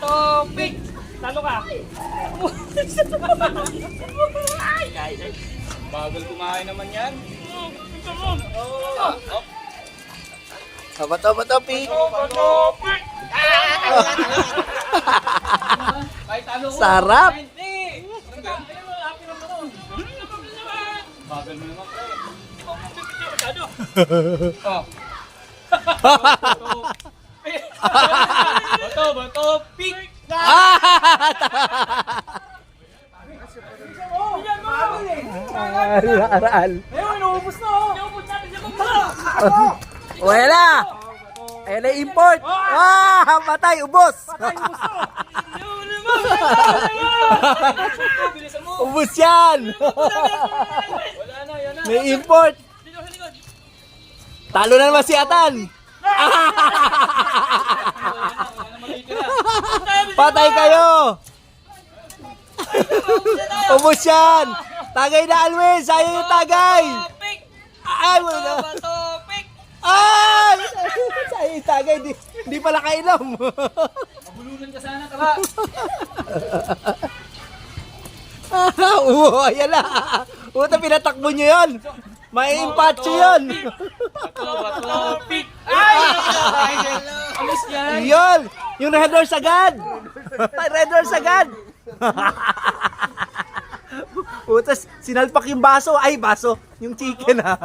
bato, pick! Talo ka! Bagal kumain naman yan. Bato, bato, pick. Bato, pick! Kahit talo ko. Sarap. Hindi. Bagal mo naman, pre. Oh. Bato, bato, pick! Aral. Ayun, inuubos na oh! Inuubos natin siya mong Wala. Ayan na import. Patay, ubos. Bilisan mo! Ubos yan. Wala na, yan na! May import. Dito sa likod! Talo na naman si Atan. Patay kayo. Ubos yan. Tagay na, Alwin. Sayang yung tagay. Pick! Ay, wala. Bato, pick! Ay! Sayang yung tagay. Di pala kainom. Mabulunan ka sana, taba! Ayan na. Puta, pinatakbo nyo yun. May impatso yun. Bato, bato, pick! Ay! Alis yan! Yun. Yung Red Horse agad. Red Horse agad. Putas, sinalpak yung baso. Ay, baso. Yung chicken ha.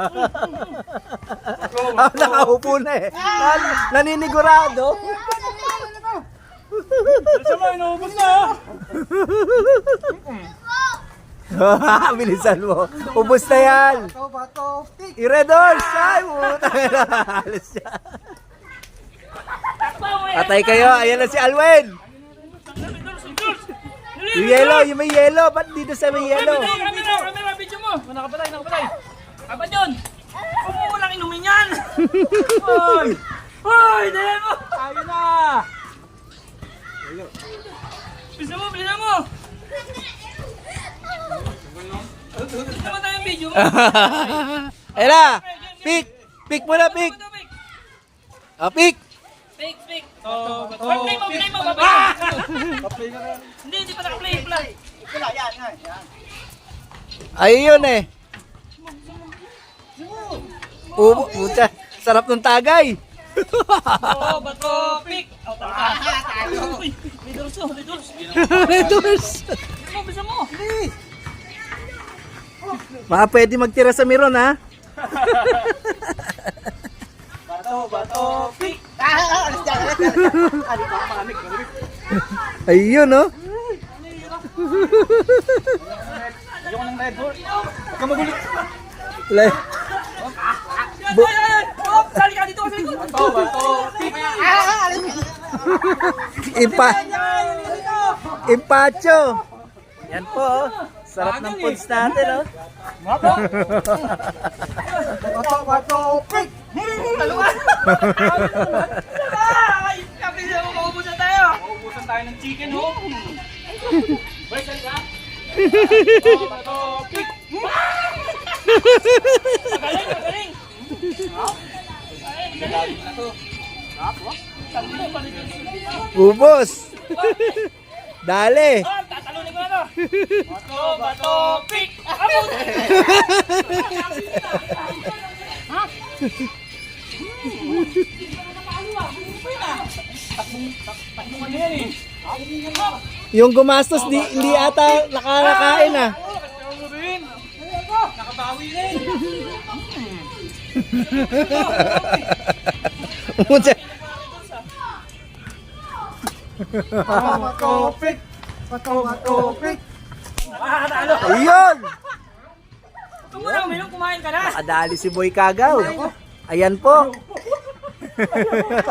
Nakaupo na eh. Naninigurado. Bilisan mo, inuubos na oh! Bilisan mo. Ubus na yan. I-Red Horse. Ay, puta. Alis siya. Patay kayo. Ayan na si Alwin. Yung yellow, yung may yellow. Ba't dito sa may yellow? Camera, video mo! Nakapatay! Apat yun! Huwag mo walang inumin yan! Hoy! Hoy! Dahil mo! Ayaw na! Bilisan mo! Bilisan mo tayo yung video mo! Ayan na. Pick. Pick mo na, pick. Pick. Pick! Play mo! Ah! Hindi pa naka-play! Ayun eh. Puta. Sarap ng tagay. Bato! Pick! Uy! May doors! Red Horse. Bilisan mo! Baka pwede magtira sa Miron ha. Bato! Pick! Ayun oh. Ayoko ng Red Horse. Huwag ka magulit. Sali ka dito! Bato, bato, pick! Impacho. Yan po oh. Sarap ng foods natin oh. Ay! Kapila mo! Maubusan tayo! Maubusan tayo ng chicken, oh. Balik, sali ka. Bato, pick! Magaling! Galing na to. Ubos. Dali. Tatalunin ko na to! Bato! Pick! Takbo ka na yan, eh. Yung gumastos hindi ata nakakain ah. Nakabawi rin. Matopik. Nakakatalo! Ayun. Ito mo lang, Milong, kumain ka na! Nakadali si Boy Kagaw. Ayan po.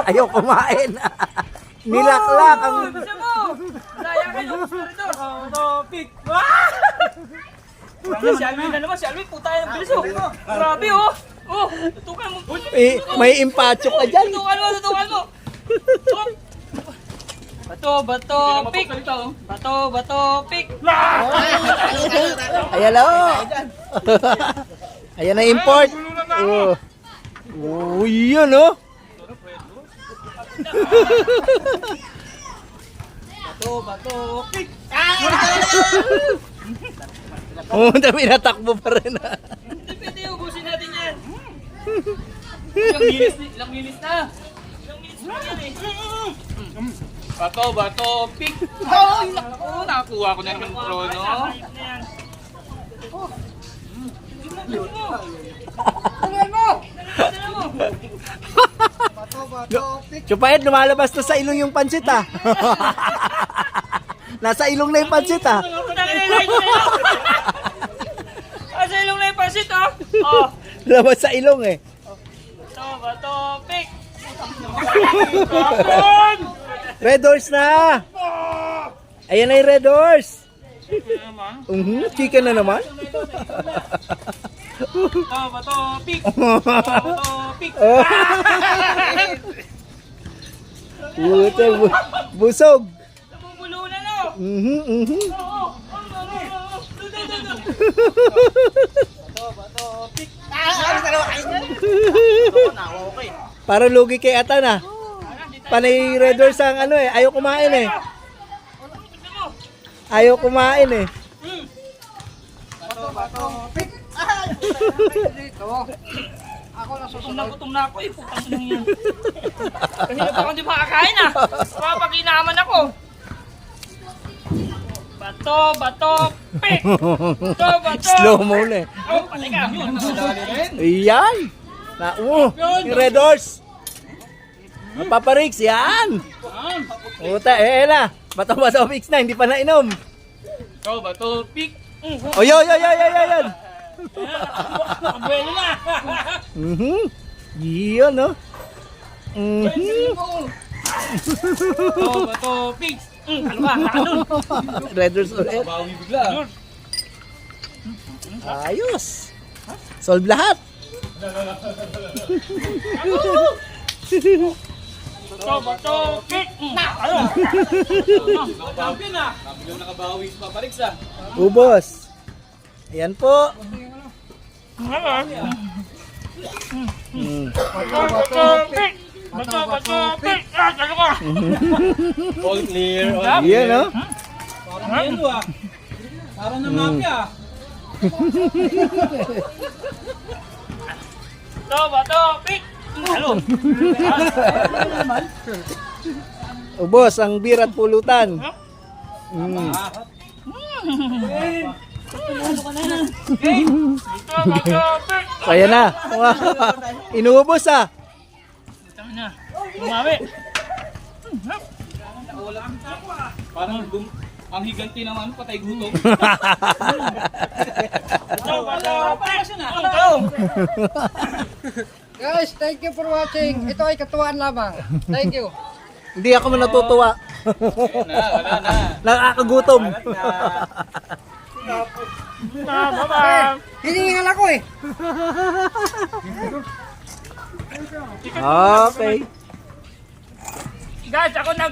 Ayaw kumain. Nilaklak ang... Bisa mo! Daya kayo! Pick! Si Alvin na naman, si Alvin, puta yan ang bilis oh! Grabe oh! Oh! Tutukan mo! May impacho ka dyan. Tutukan mo! Bato, pick! Bato, pick! Ayan o. Ayan na import. Oh, yun oh. Bato, pick. Oo, pinatakbo pa rin. Hindi pwede, ubusin natin yan. Ilang minutes na. Ilang minutes na yan eh. Bato, pick. Ay, naku, nakakuha ko na naman pro, no? Ayos na yan. Dala mo. Chupayet, lumalabas na sa ilong yung pansit ah. Nasa ilong na yung pansit ah. Nakilalight na yun. Asa ilong na yung pansit, oh. Oh. Labas sa ilong eh. Bato, pick. Kapon! Red horse na! Ayan na yung red horse. Chicken na naman. Bato, pick. Bato, pick. Puta, busog. Nabubulo na, no? Parang lugi kay Atan ah. Panay red horse ang ano eh. Ayaw kumain eh. Ayaw kumain eh. Gutom na ako eh. Putang ina yan. Kasi na baka hindi makakain ah. Kapag inaman ako. Bato, pick. Bato. Slow mo na eh. Oh, patay ka. Ayan. Yung red horse. Paparix, yan. Puta, na. Bato fix na, hindi pa nainom. Bato, pick. Oy. Abuelo na. Yun, no? Bato, pick. Ano ba? Ano? Red horse ulit. Bawi bigla. Ayos. Solve lahat. Bato, pick. Ano? Champion na. Nabiglang nakabawi sa Paparix ah. Ubos. Ayan po. Bato, pick. Ah, ano ka? All clear. Yan, no? Parang yelo ah. Parang na mafia. Bato, pick. Ano? Ubos ang beer at pulutan. Bato, pick. Kaya na. Inuubos ah. Tama na. Umawi. Parang ang higanti naman patay gutom. Bato, pick. Guys, thank you for watching. Ito ay katuwaan lamang. Thank you. Hindi ako man natutuwa. Wala na. Nakakagutom. Bye-bye. Hiningal ako eh. Okay. Guys, ako nag